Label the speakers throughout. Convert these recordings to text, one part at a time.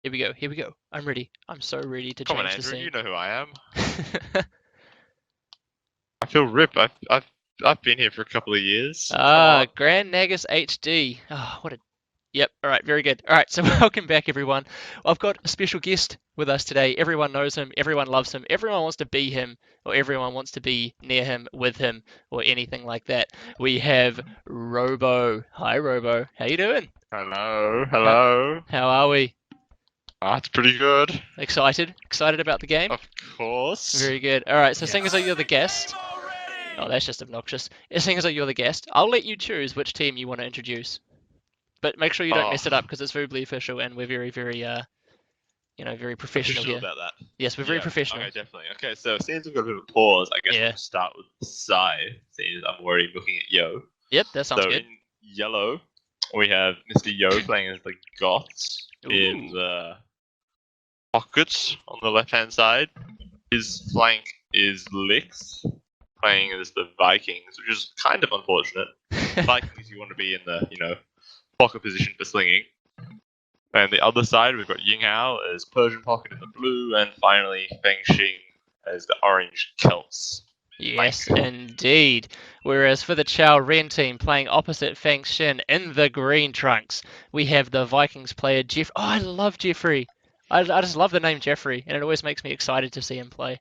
Speaker 1: Here we go. Here we go. I'm ready. I'm so ready to
Speaker 2: Come on,
Speaker 1: change the
Speaker 2: Andrew.
Speaker 1: scene.
Speaker 2: You know who I am. I feel rip. I've been here for a couple of years.
Speaker 1: Grand Nagus HD. Oh, what a... Yep, alright, very good. Alright, so welcome back everyone. I've got a special guest with us today. Everyone knows him, everyone loves him, everyone wants to be him, or everyone wants to be near him, with him, or anything like that. We have Robo. Hi Robo, how you doing?
Speaker 2: Hello, hello.
Speaker 1: How are we?
Speaker 2: It's pretty good.
Speaker 1: Excited? Excited about the game?
Speaker 2: Of course.
Speaker 1: Very good. Alright, so seeing as though you're the guest... Oh, that's just obnoxious. Seeing as though you're the guest, I'll let you choose which team you want to introduce. But make sure you don't mess it up because it's verbally official and we're very, very, very professional here.
Speaker 2: About that.
Speaker 1: Yes, we're very professional.
Speaker 2: Okay, definitely. Okay, so since we've got a bit of a pause, I guess
Speaker 1: Yeah.
Speaker 2: we'll start with Psy, since I'm already looking at Yo.
Speaker 1: Yep, that sounds
Speaker 2: So
Speaker 1: good.
Speaker 2: in yellow, we have Mr. Yo playing as the Goths in
Speaker 1: Ooh.
Speaker 2: the pockets on the left-hand side. His flank is Lix, playing as the Vikings, which is kind of unfortunate. Vikings, you want to be in the, pocket position for slinging. And the other side, we've got Yinghao as Persian Pocket in the blue, and finally Feng Xing as the orange Celts.
Speaker 1: Yes, indeed. Whereas for the Chao Ren team playing opposite Feng Xin in the green trunks, we have the Vikings player Jeff. Oh, I love Jeffrey. I just love the name Jeffrey, and it always makes me excited to see him play.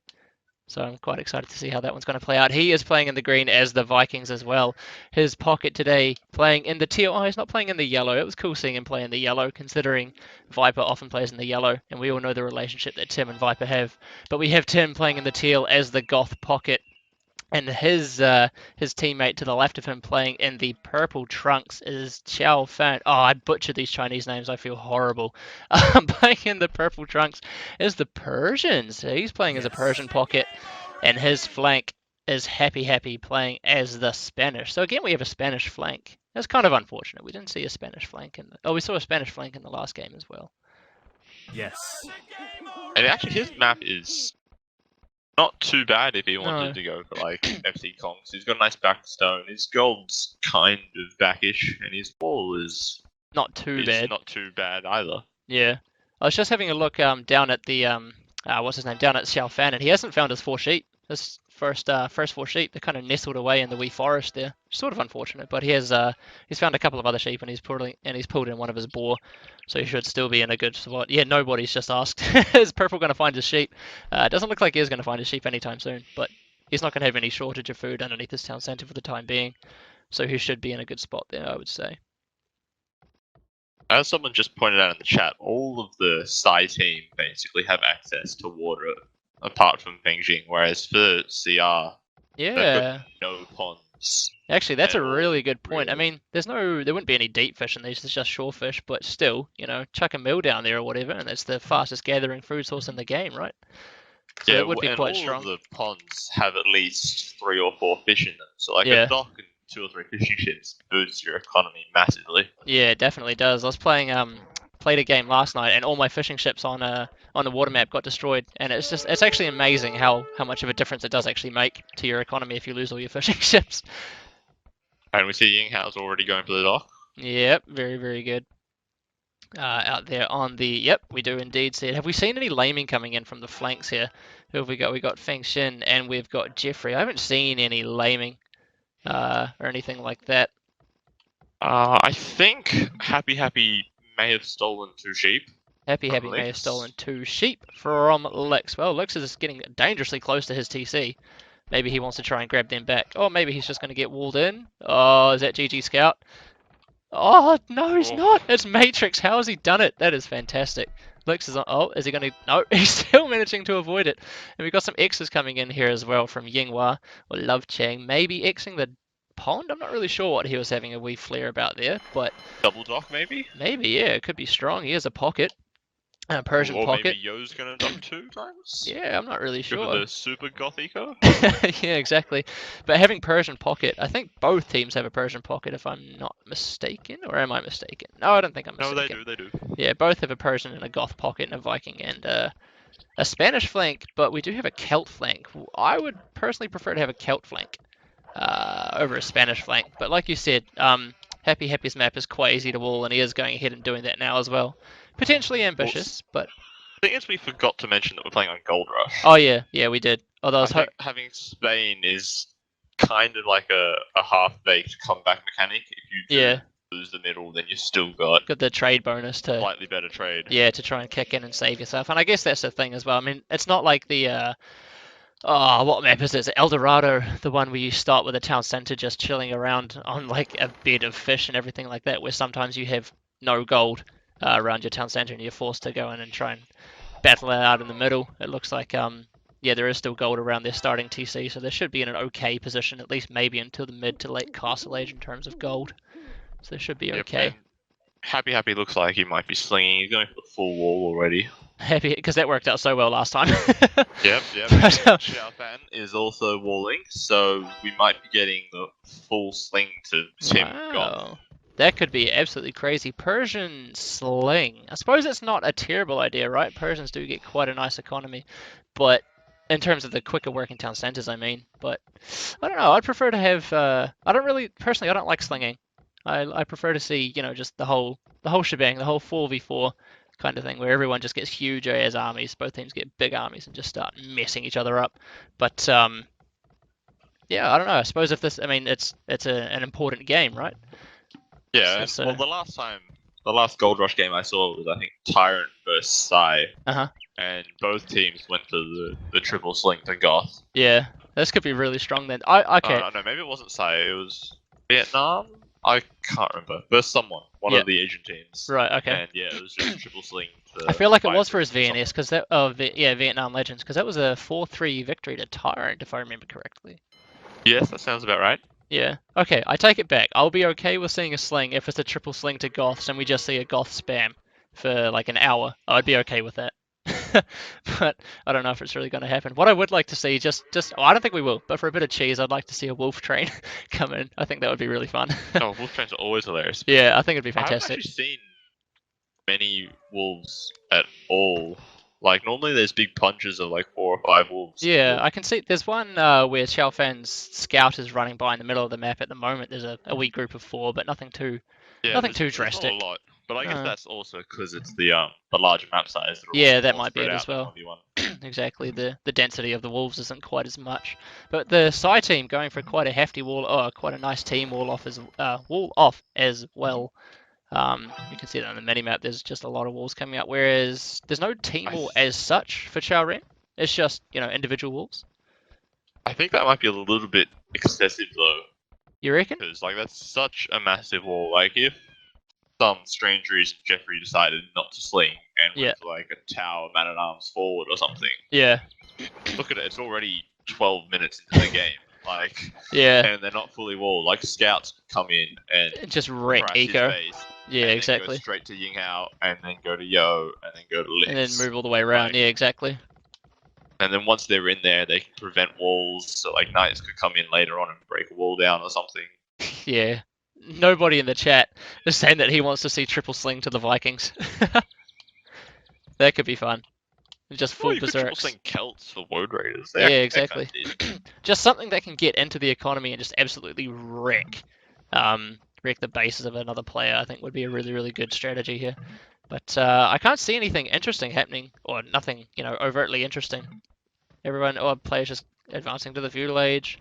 Speaker 1: So I'm quite excited to see how that one's going to play out. He is playing in the green as the Vikings as well. His pocket today playing in the teal. Oh, he's not playing in the yellow. It was cool seeing him play in the yellow, considering Viper often plays in the yellow, and we all know the relationship that Tim and Viper have. But we have Tim playing in the teal as the Goth pocket, and his teammate to the left of him playing in the purple trunks is Chao Fan. Oh, I butchered these Chinese names. I feel horrible. Playing in the purple trunks is the Persians. He's playing as a Persian pocket, and his flank is Happy playing as the Spanish. So again, we have a Spanish flank. That's kind of unfortunate. We didn't see a Spanish flank we saw a Spanish flank in the last game as well.
Speaker 3: Yes.
Speaker 2: And actually, his map is not too bad if he wanted to go for like FC Kongs. He's got a nice backstone. His gold's kind of backish, and his wall is
Speaker 1: not too bad.
Speaker 2: Not too bad either.
Speaker 1: Yeah, I was just having a look down at the what's his name, down at Xiao Fan, and he hasn't found his 4 sheep. His first 4 sheep, they're kind of nestled away in the wee forest there. Sort of unfortunate, but he has he's found a couple of other sheep, and he's pulled in one of his boar, so he should still be in a good spot. Yeah, nobody's just asked, is Purple going to find his sheep? It doesn't look like he is going to find his sheep anytime soon, but he's not going to have any shortage of food underneath his town centre for the time being, so he should be in a good spot there, I would say.
Speaker 2: As someone just pointed out in the chat, all of the Psy team basically have access to water apart from Feng Xing, whereas for CR, they've got no ponds.
Speaker 1: Actually, that's a really good point. I mean, there wouldn't be any deep fish in these, it's just shore fish, but still, chuck a mill down there or whatever, and it's the fastest gathering food source in the game, right? So
Speaker 2: yeah,
Speaker 1: it would be quite
Speaker 2: all
Speaker 1: strong.
Speaker 2: Of the ponds have at least 3 or 4 fish in them, so like a dock and 2 or 3 fishing ships boosts your economy massively.
Speaker 1: Yeah, it definitely does. I was played a game last night, and all my fishing ships on the water map got destroyed, and it's actually amazing how much of a difference it does actually make to your economy if you lose all your fishing ships.
Speaker 2: And we see Yinghao's already going for the dock.
Speaker 1: Yep, very, very good. Out there on the... Yep, we do indeed see it. Have we seen any laming coming in from the flanks here? Who have we got? We got Feng Xin, and we've got Jeffrey. I haven't seen any laming or anything like that.
Speaker 2: I think Happy may have stolen 2 sheep.
Speaker 1: Happy may have stolen 2 sheep from Lix. Well, Lix is getting dangerously close to his TC. Maybe he wants to try and grab them back. Or maybe he's just going to get walled in. Oh, is that GG Scout? Oh, no, he's not. It's Matrix. How has he done it? That is fantastic. Lix is on... Oh, is he going to... No, he's still managing to avoid it. And we've got some X's coming in here as well from Yinghua or Love Chang. Maybe Xing the pond? I'm not really sure what he was having a wee flare about there, but...
Speaker 2: Double dock, maybe?
Speaker 1: Maybe, yeah. It could be strong. He has a pocket. Persian pocket.
Speaker 2: Maybe Yo's gonna dock 2 times?
Speaker 1: Yeah, I'm not really sure.
Speaker 2: Go for the super goth eco?
Speaker 1: Yeah, exactly. But having Persian pocket, I think both teams have a Persian pocket if I'm not mistaken. Or am I mistaken? No, I don't think I'm mistaken.
Speaker 2: No, they do.
Speaker 1: Yeah, both have a Persian and a Goth pocket and a Viking and a Spanish flank, but we do have a Celt flank. I would personally prefer to have a Celt flank over a Spanish flank. But like you said, Happy's map is quite easy to wall, and he is going ahead and doing that now as well. Potentially ambitious, but
Speaker 2: The thing is, we forgot to mention that we're playing on Gold Rush.
Speaker 1: oh yeah, we did. Although I
Speaker 2: I
Speaker 1: was
Speaker 2: think having Spain is kind of like a half-baked comeback mechanic. If you do
Speaker 1: yeah,
Speaker 2: lose the middle, then you still got
Speaker 1: got the trade bonus to
Speaker 2: slightly better trade.
Speaker 1: yeah to try and kick in and save yourself. And I guess that's the thing as well. I mean, it's not like the oh, what map is it? Is it El Dorado, the one where you start with a town center just chilling around on like a bed of fish and everything like that, where sometimes you have no gold around your town center and you're forced to go in and try and battle it out in the middle. It looks like yeah, there is still gold around their starting TC, so they should be in an okay position, at least maybe until the mid to late Castle Age in terms of gold. So they should be okay.
Speaker 2: And Happy looks like he might be slinging. He's going for the full wall already.
Speaker 1: Happy because that worked out so well last time.
Speaker 2: Yep.
Speaker 1: But,
Speaker 2: Xiao Fan is also walling, so we might be getting the full sling to Tim gone.
Speaker 1: wow. That could be absolutely crazy. Persian sling. I suppose it's not a terrible idea, right? Persians do get quite a nice economy, but in terms of the quicker working town centers, I mean. But I don't know. I'd prefer to have. I don't really personally. I don't like slinging. I prefer to see just the whole shebang, the whole 4v4 kind of thing, where everyone just gets huge as armies. Both teams get big armies and just start messing each other up. But yeah, I don't know. I suppose if this, I mean, it's an important game, right?
Speaker 2: Yeah.
Speaker 1: So-
Speaker 2: Well, the last Gold Rush game I saw was, I think, Tyrant versus Psy.
Speaker 1: Uh-huh.
Speaker 2: And both teams went for the triple sling to Goth.
Speaker 1: Yeah, this could be really strong then. Okay.
Speaker 2: No, maybe it wasn't Psy. It was Vietnam. I can't remember. Versus someone, one
Speaker 1: Yeah.
Speaker 2: of the Asian teams.
Speaker 1: Right. Okay.
Speaker 2: And yeah, it was just triple sling.
Speaker 1: I feel like it
Speaker 2: fight
Speaker 1: was for his
Speaker 2: or something.
Speaker 1: VNS because that Vietnam Legends because that was a 4-3 victory to Tyrant if I remember correctly.
Speaker 2: Yes, that sounds about right.
Speaker 1: Yeah. Okay, I take it back. I'll be okay with seeing a sling if it's a triple sling to Goths and we just see a Goth spam for like an hour. I'd be okay with that. But I don't know if it's really going to happen. What I would like to see, I don't think we will, but for a bit of cheese, I'd like to see a wolf train come in. I think that would be really fun.
Speaker 2: Oh, wolf trains are always hilarious.
Speaker 1: Yeah, I think it'd be
Speaker 2: I haven't
Speaker 1: fantastic.
Speaker 2: actually seen many wolves at all. Like, normally there's big punches of like 4 or 5 wolves.
Speaker 1: Yeah, I can see. There's one where Xiao Fan's scout is running by in the middle of the map at the moment. There's a wee group of 4, but nothing too. Nothing too
Speaker 2: there's
Speaker 1: drastic.
Speaker 2: Not a lot, but I guess
Speaker 1: No.
Speaker 2: that's also because it's the larger map size.
Speaker 1: Yeah, that
Speaker 2: all
Speaker 1: might be
Speaker 2: spread
Speaker 1: it
Speaker 2: out
Speaker 1: as well.
Speaker 2: in 1v1.
Speaker 1: Exactly. The density of the wolves isn't quite as much. But the Psy team going for quite a hefty quite a nice team wall off as well. You can see that on the minimap. There's just a lot of walls coming up. Whereas there's no team wall as such for Chao Ren. It's just individual walls.
Speaker 2: I think that might be a little bit excessive though,
Speaker 1: You reckon?
Speaker 2: because like that's such a massive wall. Like if some strange reason Jeffrey decided not to sling and
Speaker 1: Yeah.
Speaker 2: went to like a tower man at arms forward or something,
Speaker 1: Yeah.
Speaker 2: look at it. It's already 12 minutes into the game. Like,
Speaker 1: Yeah.
Speaker 2: and they're not fully walled. Like scouts come in and
Speaker 1: Just wreck
Speaker 2: crash his
Speaker 1: eco.
Speaker 2: base,
Speaker 1: Yeah,
Speaker 2: and then
Speaker 1: exactly.
Speaker 2: go straight to Ying Hao, and then go to Yo, and then go to Lix.
Speaker 1: And then move all the way around.
Speaker 2: Like-
Speaker 1: Yeah, exactly.
Speaker 2: And then once they're in there, they can prevent walls. So like knights could come in later on and break a wall down or something.
Speaker 1: Yeah. Nobody in the chat is saying that he wants to see triple sling to the Vikings. That could be fun. Just full
Speaker 2: You could triple
Speaker 1: berserks.
Speaker 2: sling Celts for Woad Raiders.
Speaker 1: Yeah,
Speaker 2: They're
Speaker 1: exactly.
Speaker 2: kinda decent.
Speaker 1: Just something that can get into the economy and just absolutely wreck the bases of another player, I think would be a really, really good strategy here. But I can't see anything interesting happening, or nothing, overtly interesting. Players just advancing to the feudal age.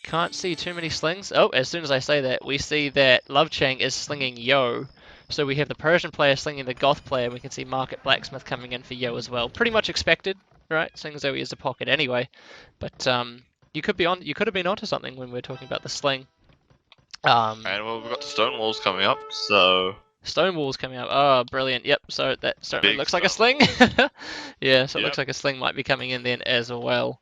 Speaker 1: Can't see too many slings. Oh, as soon as I say that, we see that Love Chang is slinging Yo. So we have the Persian player slinging the Goth player. We can see Market Blacksmith coming in for Yo as well. Pretty much expected, right? Seeing as though he is a pocket anyway. But you could have been onto something when we were talking about the sling.
Speaker 2: And well, we've got the stone walls coming up, so
Speaker 1: Stone walls coming up. Oh, brilliant. Yep. So that certainly
Speaker 2: Big
Speaker 1: looks like a sling. Yeah. So it looks like a sling might be coming in then as well.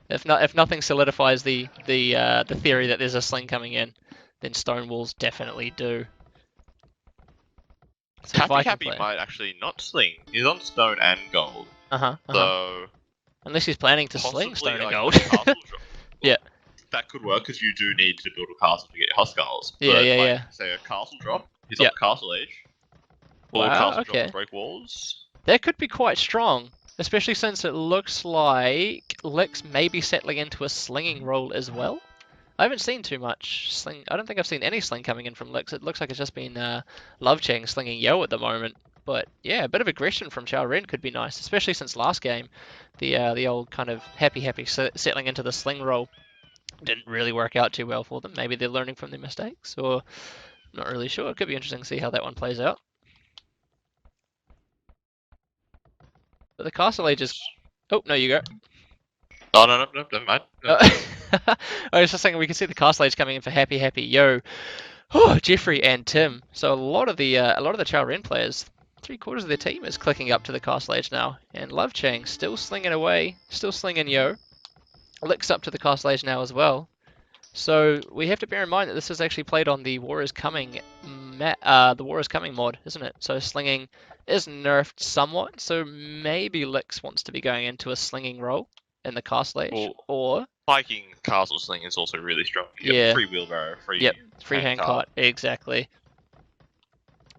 Speaker 1: If nothing solidifies the theory that there's a sling coming in, then stone walls definitely do. So
Speaker 2: Happy might actually not sling. He's on stone and gold, so
Speaker 1: Unless he's planning to
Speaker 2: possibly
Speaker 1: sling stone and
Speaker 2: like
Speaker 1: gold.
Speaker 2: a castle drop.
Speaker 1: Yeah.
Speaker 2: That could work because you do need to build a castle to get your Huskars.
Speaker 1: Yeah,
Speaker 2: But,
Speaker 1: yeah,
Speaker 2: like,
Speaker 1: yeah.
Speaker 2: Say a castle drop. He's
Speaker 1: Yeah.
Speaker 2: on castle age. Or
Speaker 1: Wow,
Speaker 2: castle
Speaker 1: okay.
Speaker 2: drop to break walls.
Speaker 1: That could be quite strong, especially since it looks like Lix may be settling into a slinging role as well. I haven't seen too much sling. I don't think I've seen any sling coming in from Lix. It looks like it's just been Love Chang slinging Yo at the moment. But yeah, a bit of aggression from Chao Ren could be nice, especially since last game, the old kind of happy settling into the sling role didn't really work out too well for them. Maybe they're learning from their mistakes, or not really sure. It could be interesting to see how that one plays out. But the Castle Age is. Oh no, you go.
Speaker 2: Oh no, never mind. No.
Speaker 1: I was just saying we can see the Castle Age coming in for Happy Yo. Oh, Jeffrey and Tim. So a lot of the Chao Ren players, 3/4 of their team is clicking up to the Castle Age now, and Love Chang still slinging away, still slinging Yo. Licks up to the Castle Age now as well. So we have to bear in mind that this is actually played on the War is Coming mod, isn't it? So slinging is nerfed somewhat. So maybe Lix wants to be going into a slinging role in the Castle Age, or
Speaker 2: Viking castle sling is also really strong. You
Speaker 1: Yeah.
Speaker 2: get free wheelbarrow, free
Speaker 1: free hand cart, exactly.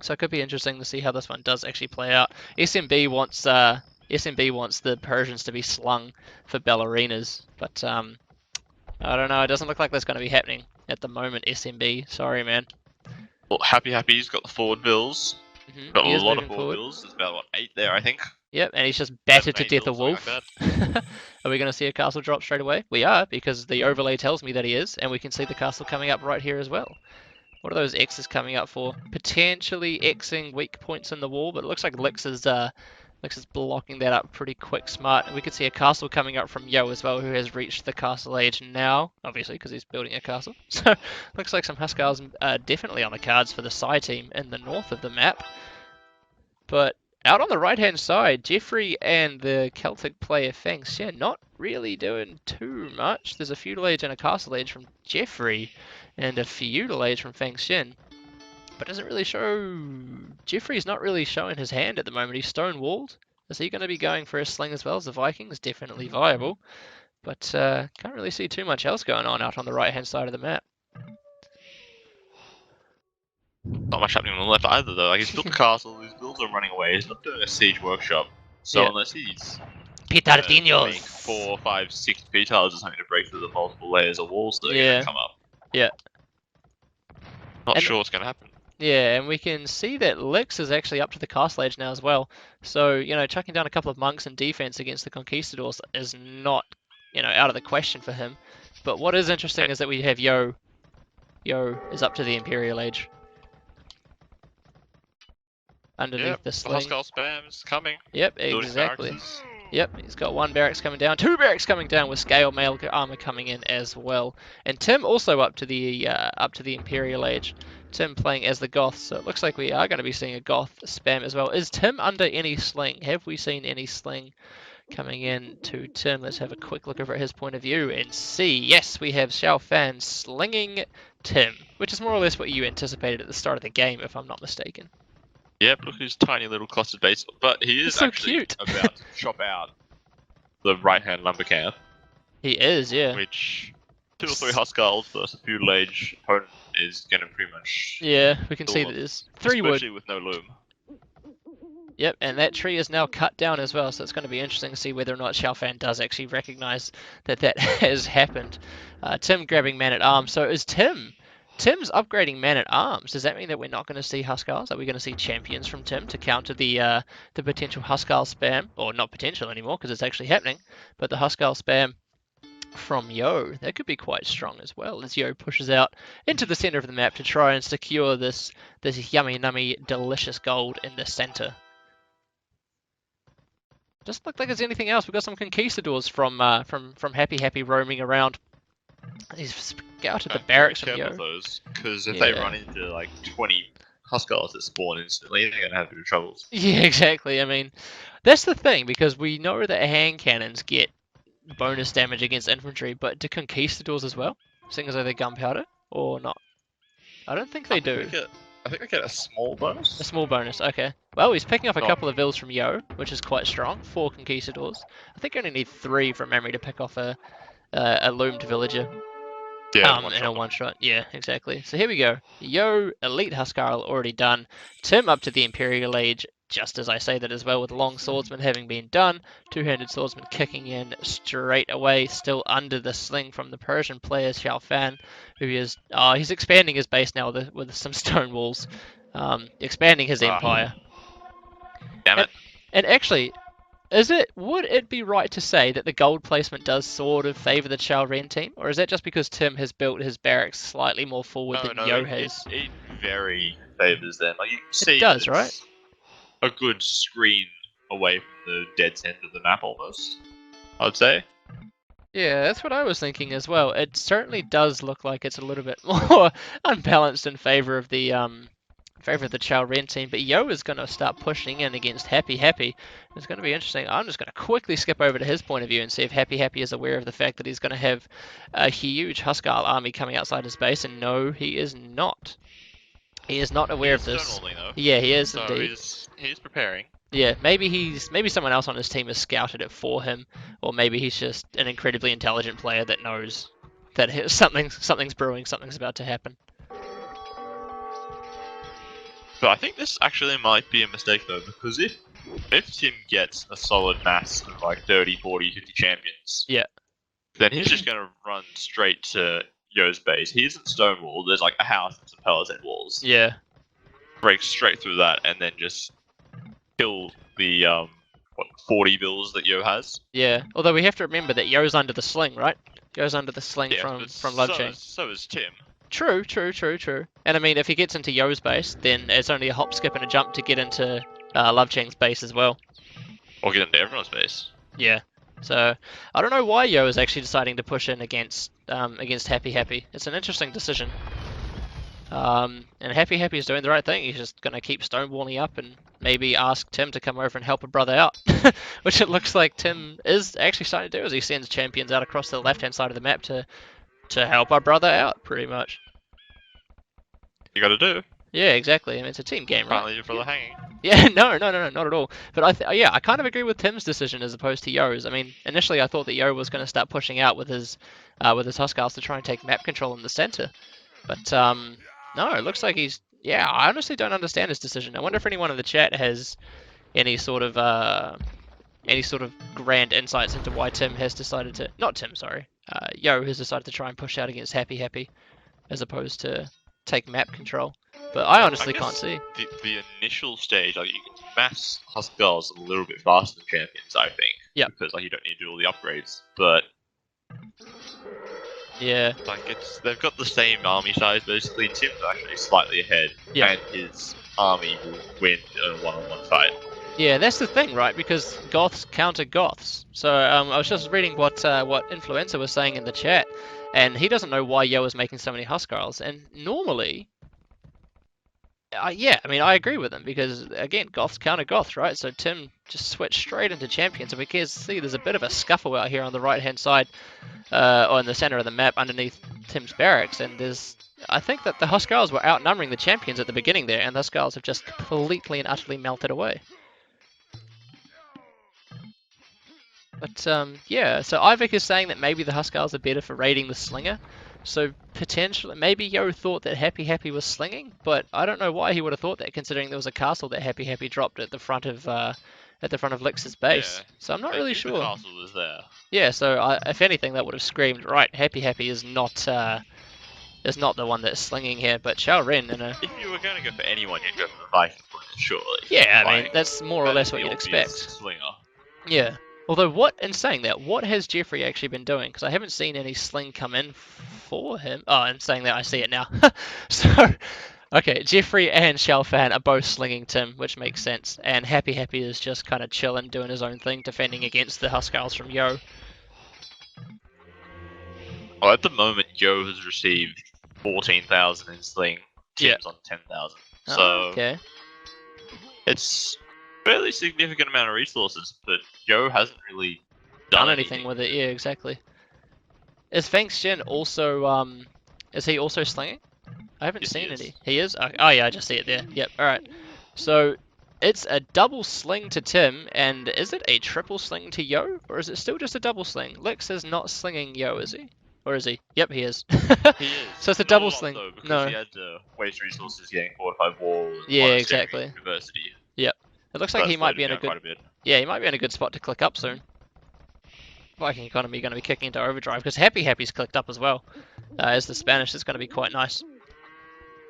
Speaker 1: So it could be interesting to see how this one does actually play out. SMB wants the Persians to be slung for ballerinas, but I don't know. It doesn't look like that's going to be happening at the moment. SMB, sorry, man.
Speaker 2: Well, Happy's got the forward bills. Got a lot of forward bills. There's about 8 there, I think.
Speaker 1: Yep, and he's just battered to death a
Speaker 2: bills,
Speaker 1: wolf.
Speaker 2: like
Speaker 1: Are we going to see a castle drop straight away? We are, because the overlay tells me that he is, and we can see the castle coming up right here as well. What are those X's coming up for? Potentially Xing weak points in the wall, but it looks like Lix is blocking that up pretty quick, smart. And we could see a castle coming up from Yo as well, who has reached the castle age now, obviously, because he's building a castle. So, looks like some Huskarls are definitely on the cards for the Psy team in the north of the map. But out on the right-hand side, Jeffrey and the Celtic player Feng Xian not really doing too much. There's a feudal age and a castle age from Jeffrey, and a feudal age from Feng Xian. But doesn't really show. Jeffrey's not really showing his hand at the moment. He's stone-walled. Is he going to be going for a sling as well as the Vikings? Definitely viable. But can't really see too much else going on out on the right-hand side of the map.
Speaker 2: Not much happening on the left either, though. Like, he's built a castle, his builds are running away, he's not doing a siege workshop. So unless he's
Speaker 1: Petardinos!
Speaker 2: 4, 5, 6 petards or something to break through the multiple layers of walls that are going to come up.
Speaker 1: Yeah.
Speaker 2: Not sure what's going to happen.
Speaker 1: Yeah, and we can see that Lix is actually up to the castle age now as well. So, chucking down a couple of monks in defense against the conquistadors is not, out of the question for him. But what is interesting is that we have Yo. Yo is up to the imperial age. Underneath the sling.
Speaker 2: The Huskar spam is coming.
Speaker 1: Yep, exactly. Yep, he's got 1 barracks coming down, 2 barracks coming down with scale mail armor coming in as well. And Tim also up to the imperial age. Tim playing as the Goth, so it looks like we are going to be seeing a Goth spam as well. Is Tim under any sling? Have we seen any sling coming in to Tim? Let's have a quick look over at his point of view and see. Yes, we have Xiao Fan slinging Tim, which is more or less what you anticipated at the start of the game, if I'm not mistaken.
Speaker 2: Yep, look at his tiny little clustered base. But he is actually
Speaker 1: cute.
Speaker 2: about to chop out the right-hand lumber camp.
Speaker 1: He is, yeah.
Speaker 2: Which 2 or 3 Huskarls versus a feudal age opponent is going to pretty much...
Speaker 1: Yeah, we can see that there's 3 wood.
Speaker 2: Especially with no loom.
Speaker 1: Yep, and that tree is now cut down as well, so it's going to be interesting to see whether or not Xiao Fan does actually recognize that that has happened. Tim grabbing man-at-arms. So is Tim's upgrading man-at-arms. Does that mean that we're not going to see Huskarls? Are we going to see champions from Tim to counter the potential Huskarl spam? Or not potential anymore, because it's actually happening. But the Huskarl spam from Yo, that could be quite strong as well, as Yo pushes out into the center of the map to try and secure this yummy, nummy, delicious gold in the center. Doesn't look like there's anything else. We've got some conquistadors from Happy roaming around. He's scouted the barracks from Yo.
Speaker 2: Those, because if they run into like 20 Huskarls that spawn instantly, they're going to have a bit of troubles.
Speaker 1: Yeah, exactly. I mean, that's the thing, because we know that hand cannons get bonus damage against infantry, but do conquistadors as well? Seeing as though they're gunpowder, or not? I don't think they do.
Speaker 2: I think they get a small bonus.
Speaker 1: A small bonus, okay. Well, he's picking up a couple of vills from Yo, which is quite strong. 4 conquistadors. I think you only need 3 from memory to pick off a loomed villager.
Speaker 2: Yeah,
Speaker 1: in a one-shot. Yeah, exactly. So here we go. Yo, Elite Huskarl already done. Tim up to the Imperial Age just as I say that as well, with long swordsman having been done, two-handed swordsman kicking in straight away, still under the sling from the Persian player Xiao Fan, who is he's expanding his base now with some stone walls, expanding his empire.
Speaker 2: Damn it.
Speaker 1: And actually, would it be right to say that the gold placement does sort of favour the Chao Ren team, or is that just because Tim has built his barracks slightly more forward than Yo has?
Speaker 2: It very favours them. Like you can see,
Speaker 1: It does,
Speaker 2: it's
Speaker 1: right?
Speaker 2: a good screen away from the dead centre of the map, almost. I'd say.
Speaker 1: Yeah, that's what I was thinking as well. It certainly does look like it's a little bit more unbalanced in favour of the Chao Ren team, but Yo is going to start pushing in against Happy Happy. It's going to be interesting. I'm just going to quickly skip over to his point of view and see if Happy Happy is aware of the fact that he's going to have a huge Huskarl army coming outside his base, and no, he is not. He is not aware of this.
Speaker 2: Though.
Speaker 1: Yeah, he is
Speaker 2: so
Speaker 1: indeed.
Speaker 2: He's preparing.
Speaker 1: Yeah, maybe someone else on his team has scouted it for him, or maybe he's just an incredibly intelligent player that knows that something's brewing, something's about to happen.
Speaker 2: But I think this actually might be a mistake though, because if Tim gets a solid mass of like 30, 40, 50 champions,
Speaker 1: yeah,
Speaker 2: then he's just going to run straight to Yo's base. He isn't stonewalled. There's like a house and some palisade walls.
Speaker 1: Yeah.
Speaker 2: Break straight through that and then just kill the 40 bills that Yo has.
Speaker 1: Yeah. Although we have to remember that Yo's under the sling, right? Yo's under the sling from Love Chain.
Speaker 2: So is Tim.
Speaker 1: True. And I mean, if he gets into Yo's base, then it's only a hop, skip, and a jump to get into Love Chain's base as well.
Speaker 2: Or get into everyone's base.
Speaker 1: Yeah. So I don't know why Yo is actually deciding to push in against Happy Happy. It's an interesting decision. And Happy Happy is doing the right thing. He's just going to keep stonewalling up and maybe ask Tim to come over and help a brother out. Which it looks like Tim is actually starting to do as he sends champions out across the left-hand side of the map to help our brother out, pretty much.
Speaker 2: You got to do.
Speaker 1: Yeah, exactly. I mean, it's a team game, right?
Speaker 2: Can't leave your brother hanging.
Speaker 1: Yeah, no, not at all. But I kind of agree with Tim's decision as opposed to Yo's. I mean, initially I thought that Yo was going to start pushing out with his Huskarls to try and take map control in the center. But no, it looks like he's. Yeah, I honestly don't understand his decision. I wonder if anyone in the chat has any sort of grand insights into why Tim has decided to. Not Tim, sorry. Yo has decided to try and push out against Happy Happy, as opposed to take map control. But I honestly can't see.
Speaker 2: The initial stage, like you can mass Huskarls a little bit faster than champions, I think.
Speaker 1: Yeah.
Speaker 2: Because like you don't need to do all the upgrades, but
Speaker 1: yeah,
Speaker 2: like they've got the same army size basically. Tim's actually slightly ahead, and his army will win in a one-on-one fight.
Speaker 1: Yeah, that's the thing, right? Because Goths counter Goths. So I was just reading what Influencer was saying in the chat, and he doesn't know why Yo is making so many Huskarls. And normally, yeah, I mean, I agree with him because again, Goths counter Goths, right? So Tim just switched straight into champions, and we can see there's a bit of a scuffle out here on the right-hand side, or in the center of the map underneath Tim's barracks, and I think that the Huskarls were outnumbering the champions at the beginning there, and the Huskarls have just completely and utterly melted away. But yeah, so Ivik is saying that maybe the Huskarls are better for raiding the Slinger. So potentially, maybe Yo thought that Happy Happy was slinging, but I don't know why he would have thought that, considering there was a castle that Happy Happy dropped at the front of Lix's base.
Speaker 2: Yeah,
Speaker 1: so I'm not really sure.
Speaker 2: The castle was there.
Speaker 1: Yeah, so if anything, that would have screamed, right, Happy Happy is not the one that's slinging here, but Chao Ren in a.
Speaker 2: If you were going to go for anyone, you'd go for the Viking player, surely.
Speaker 1: Yeah, I mean that's more or less what you'd expect.
Speaker 2: Slinger.
Speaker 1: Yeah. Although, in saying that, what has Jeffrey actually been doing? Because I haven't seen any sling come in for him. Oh, I'm saying that, I see it now. So, okay, Jeffrey and Xiao Fan are both slinging Tim, which makes sense. And Happy Happy is just kind of chilling, doing his own thing, defending against the Huskarls from Yo.
Speaker 2: Well, at the moment, Yo has received 14,000 in sling. Tim's on 10,000. So,
Speaker 1: okay.
Speaker 2: It's fairly significant amount of resources, but Yo hasn't really done anything
Speaker 1: with it. Yeah, exactly. Is Feng Shen also is he also slinging? I haven't seen any. He is? Oh yeah, I just see it there. Yep, alright. So it's a double sling to Tim, and is it a triple sling to Yo? Or is it still just a double sling? Lix is not slinging Yo, is he? Or is he? Yep, he is.
Speaker 2: He is.
Speaker 1: So it's a double sling.
Speaker 2: Though, because
Speaker 1: no.
Speaker 2: he had to waste resources getting fortified wall.
Speaker 1: Yeah, exactly.
Speaker 2: University.
Speaker 1: Yep. It looks like
Speaker 2: That's
Speaker 1: he might be in
Speaker 2: slowed
Speaker 1: a
Speaker 2: down
Speaker 1: good.
Speaker 2: quite a bit.
Speaker 1: Yeah, he might be in a good spot to click up soon. Viking economy going to be kicking into overdrive because Happy's clicked up as well. As the Spanish is going to be quite nice.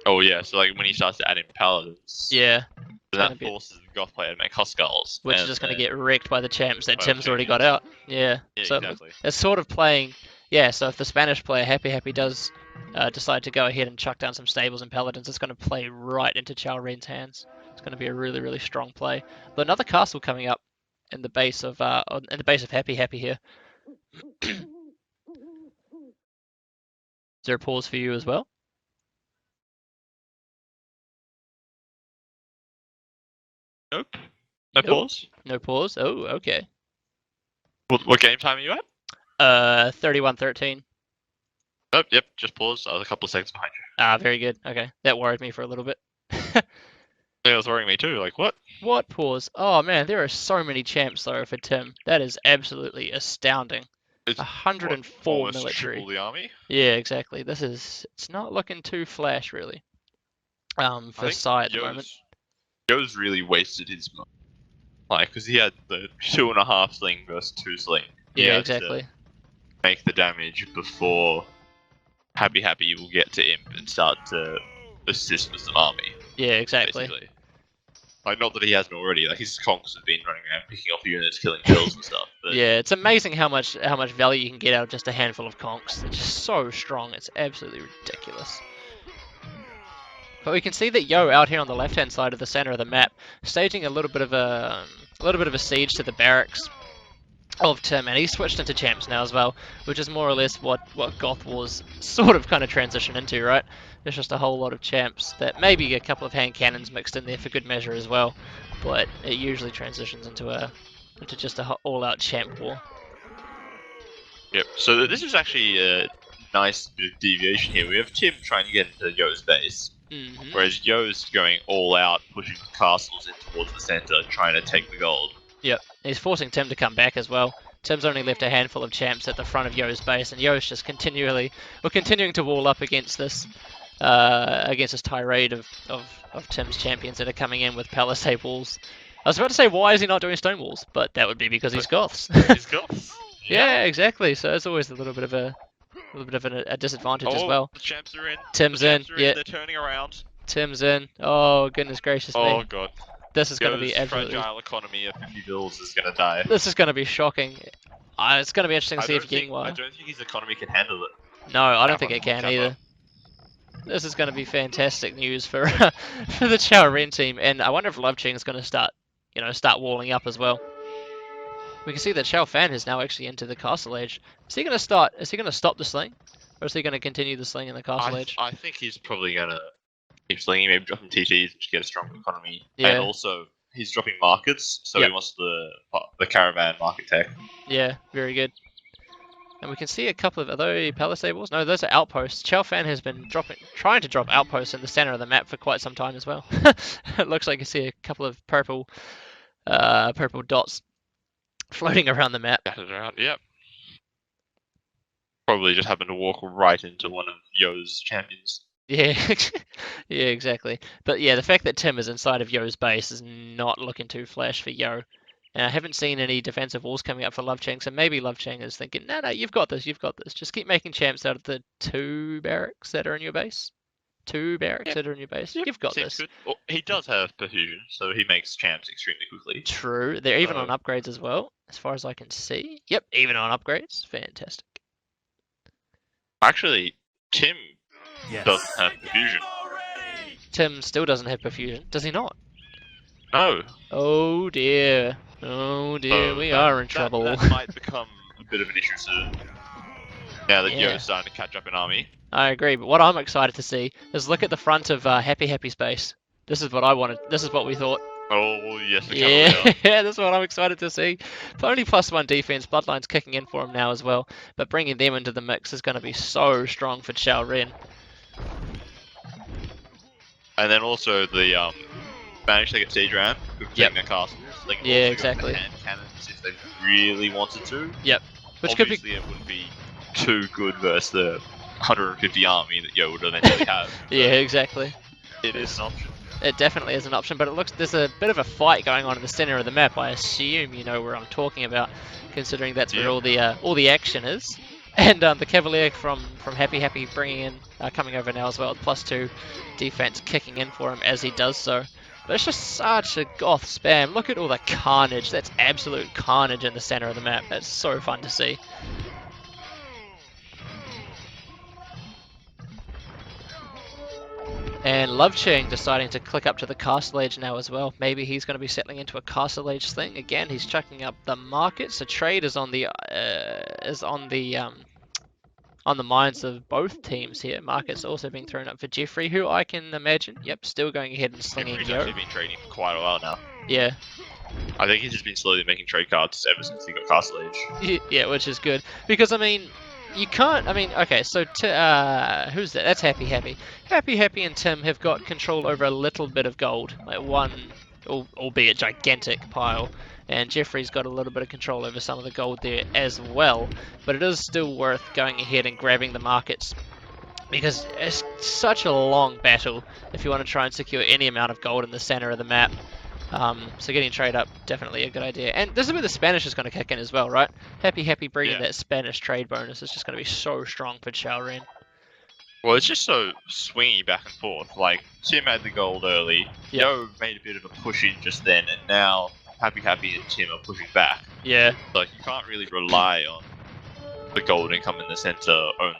Speaker 2: Oh yeah, so like when he starts to add in paladins,
Speaker 1: Yeah,
Speaker 2: then that forces the Goth player to make Huskars.
Speaker 1: which is just going to get wrecked by the champs that
Speaker 2: by the
Speaker 1: Tim's already got out. Yeah, so
Speaker 2: exactly.
Speaker 1: it's sort of playing. Yeah, so if the Spanish player Happy does decide to go ahead and chuck down some stables and paladins, it's going to play right into Chao Ren's hands. It's going to be a really, really strong play. But another castle coming up in the base of Happy here. Is there a pause for you as well?
Speaker 2: Nope. No pause.
Speaker 1: No pause. Oh, okay.
Speaker 2: What game time are you at?
Speaker 1: 31-13.
Speaker 2: Oh, yep, just pause. I was a couple of seconds behind you.
Speaker 1: Ah, very good. Okay, that worried me for a little bit.
Speaker 2: It was worrying me too. Like what?
Speaker 1: What pause? Oh man, there are so many champs though for Tim. That is absolutely astounding.
Speaker 2: It's
Speaker 1: 104 military.
Speaker 2: Triple the army.
Speaker 1: Yeah, exactly. It's not looking too flash really. For SY at the moment.
Speaker 2: Yo's really wasted his money. Like, because he had the 2.5 sling versus 2 sling.
Speaker 1: Yeah, exactly.
Speaker 2: Make the damage before Happy will get to Imp and start to assist with some army.
Speaker 1: Yeah, exactly.
Speaker 2: Basically. Like, not that he hasn't already. Like, his conks have been running around picking off units, killing kills and stuff. But
Speaker 1: yeah, it's amazing how much value you can get out of just a handful of conks. They're just so strong. It's absolutely ridiculous. But we can see that Yo out here on the left-hand side of the center of the map, staging a little bit of a siege to the barracks of Tim, and he's switched into champs now as well, which is more or less what Goth Wars sort of kind of transition into, right? There's just a whole lot of champs that maybe a couple of hand cannons mixed in there for good measure as well, but it usually transitions into just a all-out champ war.
Speaker 2: Yep. So this is actually a nice bit of deviation here. We have Tim trying to get into Yo's base.
Speaker 1: Mm-hmm.
Speaker 2: Whereas Yo's going all out, pushing castles in towards the center, trying to take the gold.
Speaker 1: Yep, he's forcing Tim to come back as well. Tim's only left a handful of champs at the front of Yo's base, and Yo's just continuing to wall up against this tirade of Tim's champions that are coming in with palisade walls. I was about to say, why is he not doing stone walls? But that would be because he's Goths.
Speaker 2: He's Goths.
Speaker 1: Yeah, exactly. So it's always a little bit of a disadvantage as well.
Speaker 2: The champs are in.
Speaker 1: Tim's in. Yeah.
Speaker 2: They're turning around.
Speaker 1: Tim's in. Oh goodness gracious me.
Speaker 2: Oh god.
Speaker 1: This is going to be absolutely.
Speaker 2: Fragile economy of 50 bills is going to die.
Speaker 1: This is going to be shocking. It's going to be interesting to see if Yingwa.
Speaker 2: I don't think his economy can handle it.
Speaker 1: No, I don't think it can either. This is going to be fantastic news for for the Chao Ren team, and I wonder if Love Ching is going to start walling up as well. We can see that Chao Fan is now actually into the castle age. Is he going to stop the sling, or is he going to continue the sling in the castle age?
Speaker 2: I think he's probably going to keep slinging, maybe dropping TTs to get a stronger economy.
Speaker 1: Yeah.
Speaker 2: And also, he's dropping markets, so he wants the caravan market tech.
Speaker 1: Yeah, very good. And we can see a couple of, are those palisade walls? No, those are outposts. Chao Fan has been trying to drop outposts in the center of the map for quite some time as well. It looks like you see a couple of purple dots floating around the map.
Speaker 2: Scattered around, yep. Probably just happened to walk right into one of Yo's champions.
Speaker 1: Yeah, yeah, exactly. But yeah, the fact that Tim is inside of Yo's base is not looking too flash for Yo. And I haven't seen any defensive walls coming up for Love Chang, so maybe Love Chang is thinking, no, you've got this. Just keep making champs out of the 2 barracks that are in your base. 2 barracks that are in your base. Yep. You've got this.
Speaker 2: Good. Well, he does have perfusion, so he makes champs extremely quickly.
Speaker 1: True. They're even on upgrades as well, as far as I can see. Yep, even on upgrades. Fantastic.
Speaker 2: Actually, Tim doesn't have perfusion.
Speaker 1: Tim still doesn't have perfusion, does he not?
Speaker 2: No.
Speaker 1: Oh dear. Oh dear, we are in trouble.
Speaker 2: That might become a bit of an issue soon. Now that Yo's starting to catch up in army.
Speaker 1: I agree, but what I'm excited to see is look at the front of Happy's base. This is what I wanted. This is what we thought.
Speaker 2: Oh, yes,
Speaker 1: yeah, that's what I'm excited to see. Only +1 defense, Bloodline's kicking in for him now as well, but bringing them into the mix is going to be so strong for Chao Ren.
Speaker 2: And then also the managed to get siege round, taking their castles.
Speaker 1: Yeah, exactly.
Speaker 2: Hand cannons if they really wanted to.
Speaker 1: Yep. Which
Speaker 2: obviously
Speaker 1: could be.
Speaker 2: It wouldn't be too good versus the 150 army that Yo would eventually have.
Speaker 1: Yeah, exactly.
Speaker 2: It is an option.
Speaker 1: it definitely is an option, but it looks there's a bit of a fight going on in the center of the map. I assume you know where I'm talking about, considering that's where all the action is. And the Cavalier from Happy Happy bringing in coming over now as well, +2 defense kicking in for him as he does so. But it's just such a goth spam. Look at all the carnage. That's absolute carnage in the center of the map. That's so fun to see. And Love Ching deciding to click up to the Castle Age now as well. Maybe he's going to be settling into a Castle Age thing again. He's chucking up the markets. The trade is on the minds of both teams here. Markets also being thrown up for Jeffrey, who I can imagine, yep, still going ahead and slinging
Speaker 2: Jeffrey's
Speaker 1: Yo.
Speaker 2: actually been trading for quite a while now.
Speaker 1: Yeah.
Speaker 2: I think he's just been slowly making trade cards ever since he got Castle Age.
Speaker 1: Yeah, which is good. Because, I mean, you can't, I mean, okay, so, who's that? That's Happy Happy. Happy Happy and Tim have got control over a little bit of gold. Like one, albeit gigantic pile. And Jeffrey's got a little bit of control over some of the gold there as well. But it is still worth going ahead and grabbing the markets, because it's such a long battle if you want to try and secure any amount of gold in the center of the map. So getting trade up, definitely a good idea. And this is where the Spanish is going to kick in as well, right? Happy Happy bringing that Spanish trade bonus is just going to be so strong for Chao Ren.
Speaker 2: Well, it's just so swingy back and forth. Like, Tim had the gold early, Yo made a bit of a push in just then, and now Happy Happy and Tim are pushing back.
Speaker 1: Yeah.
Speaker 2: Like, you can't really rely on the gold income in the center only.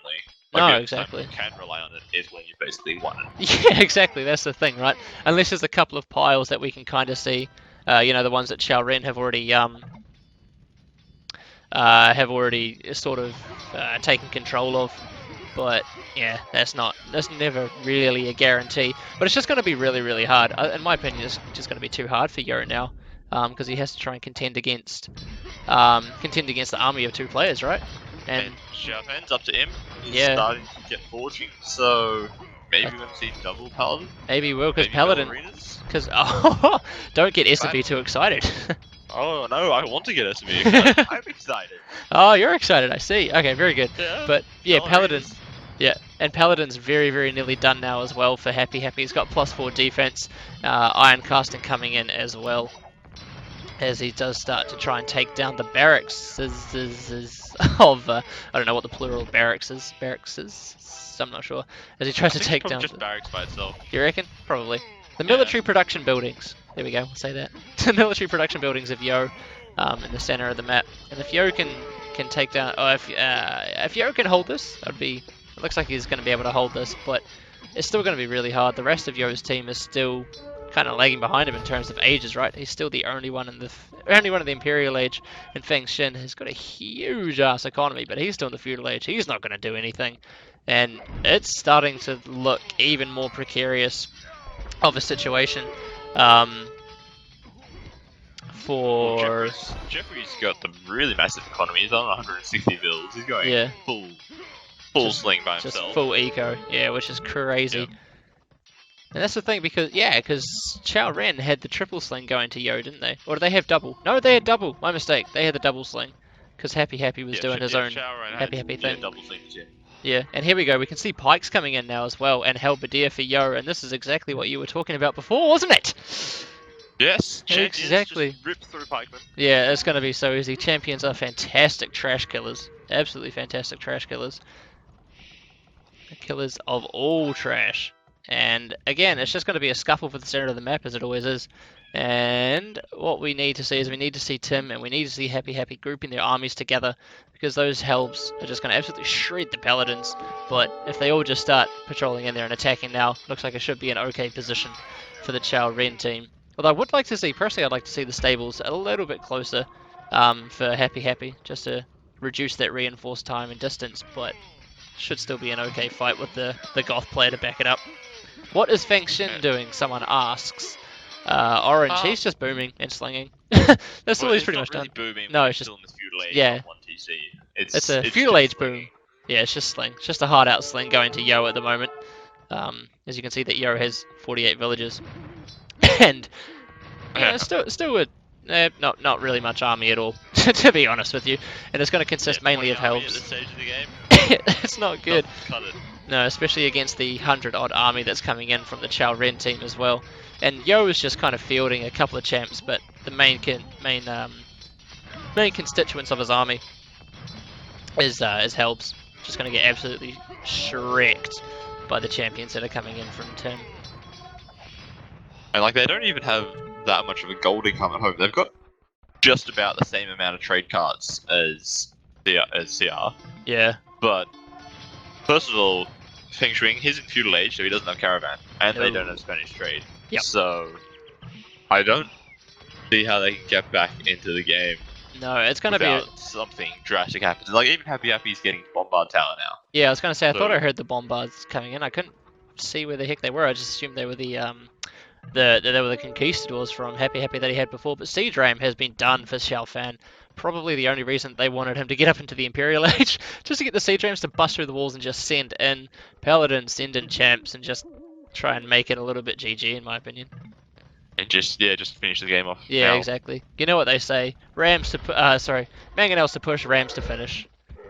Speaker 2: Like,
Speaker 1: no,
Speaker 2: the
Speaker 1: exactly.
Speaker 2: You can rely on it is when you basically won it.
Speaker 1: Yeah, exactly. That's the thing, right? Unless there's a couple of piles that we can kind of see, you know, the ones that Chao Ren have already sort of taken control of. But yeah, that's never really a guarantee. But it's just going to be really, really hard. In my opinion, it's just going to be too hard for Yo now, because he has to try and contend against the army of 2 players, right?
Speaker 2: And Xiaofan's up to him. He's starting to get forging, so maybe we're going to see double Paladin.
Speaker 1: Maybe we will, because Paladin. Because don't get SB too excited.
Speaker 2: Oh no, I want to get SB excited. I'm excited.
Speaker 1: Oh, you're excited, I see. Okay, very good.
Speaker 2: Yeah,
Speaker 1: but yeah, Paladin. Yeah, and Paladin's very, very nearly done now as well for Happy Happy. He's got +4 defense. Iron Casting coming in as well, as he does start to try and take down the barracks of I don't know what the plural of barracks is. I'm not sure. As he tries to take down.
Speaker 2: Just barracks by itself.
Speaker 1: You reckon? Probably. The military production buildings. There we go. We'll say that. The military production buildings of Yo, in the center of the map. And if Yo can take down, if Yo can hold this, that'd be. It looks like he's going to be able to hold this, but it's still going to be really hard. The rest of Yo's team is still kind of lagging behind him in terms of ages, right? He's still the only one in the Imperial Age, and Feng Xin has got a huge ass economy, but he's still in the Feudal Age. He's not going to do anything, and it's starting to look even more precarious of a situation. For
Speaker 2: Jeffrey's got the really massive economy. He's on 160 bills. He's going full sling by himself.
Speaker 1: Just full eco, which is crazy.
Speaker 2: Yep.
Speaker 1: And that's the thing, because Chao Ren had the triple sling going to Yo, didn't they? Or did they have double? No, they had double. My mistake. They had the double sling, because Happy Happy was doing his own Happy Happy thing.
Speaker 2: Double sling for Jim.
Speaker 1: Yeah, and here we go. We can see Pikes coming in now as well, and Halberdier for Yo, and this is exactly what you were talking about before, wasn't it?
Speaker 2: Yes,
Speaker 1: exactly.
Speaker 2: Just rip through pikemen.
Speaker 1: Yeah, it's going to be so easy. Champions are fantastic trash killers. Absolutely fantastic trash killers. The killers of all trash. And again, it's just going to be a scuffle for the center of the map, as it always is. And what we need to see is we need to see Tim and we need to see Happy Happy grouping their armies together, because those helps are just going to absolutely shred the Paladins. But if they all just start patrolling in there and attacking now, looks like it should be an okay position for the Chao Ren team. Although I would like to see, personally I'd like to see the stables a little bit closer for Happy Happy, just to reduce that reinforced time and distance, but should still be an okay fight with the Goth player to back it up. What is Feng Xin doing? Someone asks. Orange, he's just booming and slinging. That's all he's pretty much done.
Speaker 2: Booming,
Speaker 1: no, it's just
Speaker 2: still in the Feudal Age, not 1TC.
Speaker 1: It's a Feudal Age boom. Yeah, it's just sling. It's just a hard out sling going to Yo at the moment. As you can see that Yo has 48 villages. And still with not really much army at all, to be honest with you. And it's going to consist mainly of helps.
Speaker 2: At this stage of the game.
Speaker 1: It's not good.
Speaker 2: Cut it.
Speaker 1: No, especially against the 100-odd army that's coming in from the Chao Ren team as well. And Yo is just kind of fielding a couple of champs, but the main constituents of his army is Helbs. Just going to get absolutely shreked by the champions that are coming in from Tim.
Speaker 2: And like they don't even have that much of a gold income at home. They've got just about the same amount of trade cards as CR.
Speaker 1: Yeah.
Speaker 2: But first of all, Feng Shuing, he's in feudal age, so he doesn't have caravan, and they
Speaker 1: No.
Speaker 2: don't have Spanish trade.
Speaker 1: Yep.
Speaker 2: So I don't see how they can get back into the game.
Speaker 1: No, it's going to be
Speaker 2: something drastic happens. Like even Happy Happy's getting Bombard Tower now.
Speaker 1: Yeah, I was going to say, I
Speaker 2: So-
Speaker 1: thought I heard the bombards coming in. I couldn't see where the heck they were. I just assumed they were the conquistadors from Happy Happy that he had before. But Siege Ram has been done for Xiaofan. Probably the only reason they wanted him to get up into the Imperial Age, just to get the Siege Rams to bust through the walls and just send in Paladins, send in champs, and just try and make it a little bit GG, in my opinion.
Speaker 2: And just finish the game off.
Speaker 1: Yeah,
Speaker 2: now.
Speaker 1: exactly. You know what they say: mangonels to push, Rams to finish.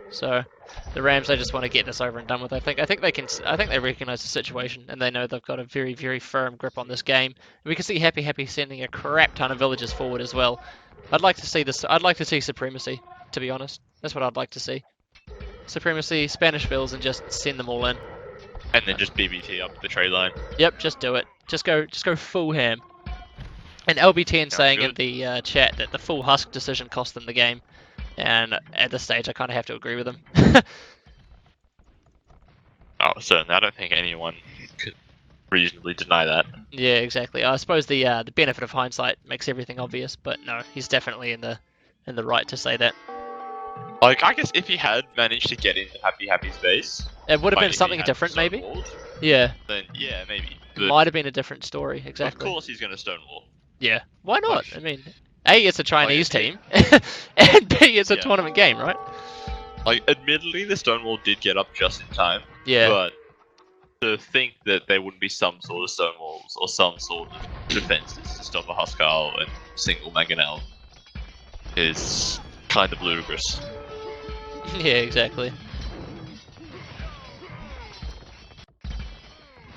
Speaker 1: So the Rams, they just want to get this over and done with. I think they recognise the situation and they know they've got a very, very firm grip on this game. And we can see Happy Happy sending a crap ton of villagers forward as well. I'd like to see this. I'd like to see supremacy. To be honest, that's what I'd like to see. Supremacy, Spanish vills, and just send them all in.
Speaker 2: And then just BBT up the trade line.
Speaker 1: Yep, just do it. Just go full ham. And LB10 saying in
Speaker 2: good.
Speaker 1: the chat that the full husk decision cost them the game. And at this stage, I kind of have to agree with him.
Speaker 2: Oh, certainly. I don't think anyone could reasonably deny that.
Speaker 1: Yeah, exactly. I suppose the benefit of hindsight makes everything obvious, but no, he's definitely in the right to say that.
Speaker 2: Like, I guess if he had managed to get into Happy Happy's base,
Speaker 1: It would have
Speaker 2: like,
Speaker 1: been
Speaker 2: if he
Speaker 1: something
Speaker 2: had
Speaker 1: different, maybe.
Speaker 2: stonewalled,
Speaker 1: Yeah,
Speaker 2: then yeah, maybe.
Speaker 1: it
Speaker 2: But
Speaker 1: might have been a different story.
Speaker 2: of
Speaker 1: Exactly.
Speaker 2: course he's going to stonewall.
Speaker 1: Yeah. Why not?
Speaker 2: Like-
Speaker 1: I mean, A, it's a Chinese
Speaker 2: Like,
Speaker 1: team, and B, it's a
Speaker 2: Yeah.
Speaker 1: tournament game, right?
Speaker 2: Like, admittedly, the stonewall did get up just in time,
Speaker 1: Yeah.
Speaker 2: but to think that there wouldn't be some sort of stonewalls or some sort of defenses to stop a Huskar and single Mangonel is kind of ludicrous.
Speaker 1: Yeah, exactly.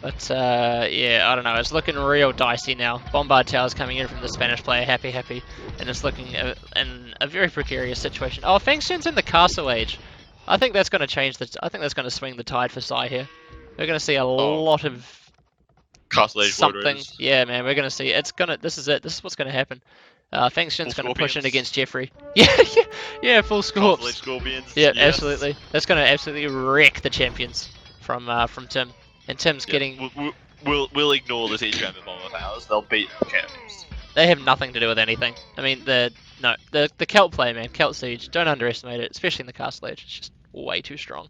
Speaker 1: But yeah, I don't know. It's looking real dicey now. Bombard Tower's coming in from the Spanish player, Happy Happy, and it's looking in a very precarious situation. Oh, Feng Shen's in the Castle Age. I think that's going to change the. I think that's going to swing the tide for Sai here. We're going to see a lot of
Speaker 2: Castle Age
Speaker 1: something.
Speaker 2: Warriors.
Speaker 1: Yeah, man, we're going to see. It's gonna. This is it. This is what's going to happen. Feng Shen's
Speaker 2: Full
Speaker 1: going to push in
Speaker 2: Scorpions.
Speaker 1: against Jeffrey. Yeah, yeah, full
Speaker 2: Castle
Speaker 1: Scorps.
Speaker 2: Age Scorpions.
Speaker 1: Yeah,
Speaker 2: yes.
Speaker 1: absolutely. That's going to absolutely wreck the champions from Tim. And Tim's
Speaker 2: Yeah,
Speaker 1: getting.
Speaker 2: We'll ignore the Siege Ram and Bomber Powers. They'll beat the champions.
Speaker 1: They have nothing to do with anything. I mean, the Celt play, man, Celt Siege. Don't underestimate it, especially in the Castle Age. It's just way too strong.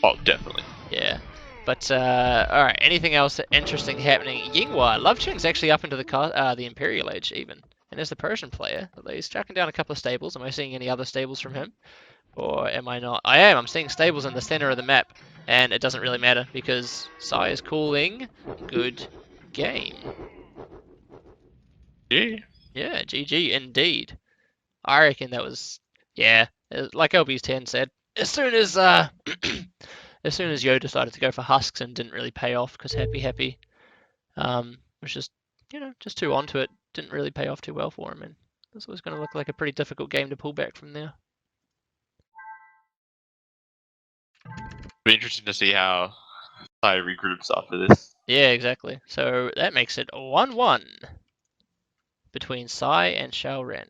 Speaker 2: Oh, definitely.
Speaker 1: Yeah. But all right. Anything else interesting happening? Yinghua, Love Cheng's actually up into the Imperial Age even, and as the Persian player, he's tracking down a couple of stables. Am I seeing any other stables from him, or am I not? I am. I'm seeing stables in the center of the map, and it doesn't really matter because Sai is calling good game.
Speaker 2: Yeah.
Speaker 1: Yeah, GG indeed. I reckon that was, yeah, like LB's 10 said, as soon as as soon as Yo decided to go for husks and didn't really pay off because Happy was just, just too onto it, didn't really pay off too well for him, and this was going to look like a pretty difficult game to pull back from there.
Speaker 2: Be interesting to see how I regroups after this.
Speaker 1: Yeah, exactly. So that makes it 1-1 between Sai and Chao Ren.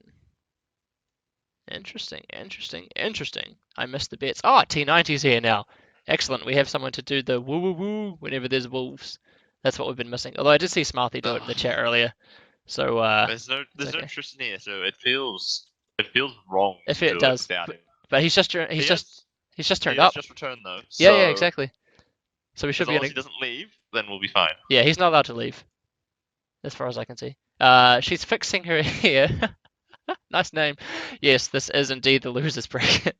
Speaker 1: Interesting. I missed the bets. Oh, T90's here now. Excellent. We have someone to do the woo woo woo whenever there's wolves. That's what we've been missing. Although I did see Smarthy do it in the chat earlier. So
Speaker 2: There's no
Speaker 1: okay.
Speaker 2: Tristan here, so it feels wrong.
Speaker 1: If
Speaker 2: to
Speaker 1: it
Speaker 2: do
Speaker 1: does,
Speaker 2: without him.
Speaker 1: but he's just
Speaker 2: He
Speaker 1: just turned
Speaker 2: has
Speaker 1: up.
Speaker 2: just returned though.
Speaker 1: Yeah,
Speaker 2: so
Speaker 1: yeah, exactly. So we should
Speaker 2: As
Speaker 1: be
Speaker 2: long
Speaker 1: in
Speaker 2: as he doesn't leave, then we'll be fine.
Speaker 1: Yeah, he's not allowed to leave. As far as I can see. She's fixing her here. Nice name. Yes, this is indeed the loser's bracket.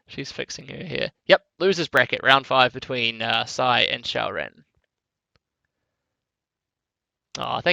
Speaker 1: She's fixing her here. Yep, loser's bracket, round 5 between Sai and Chao Ren. Oh, thank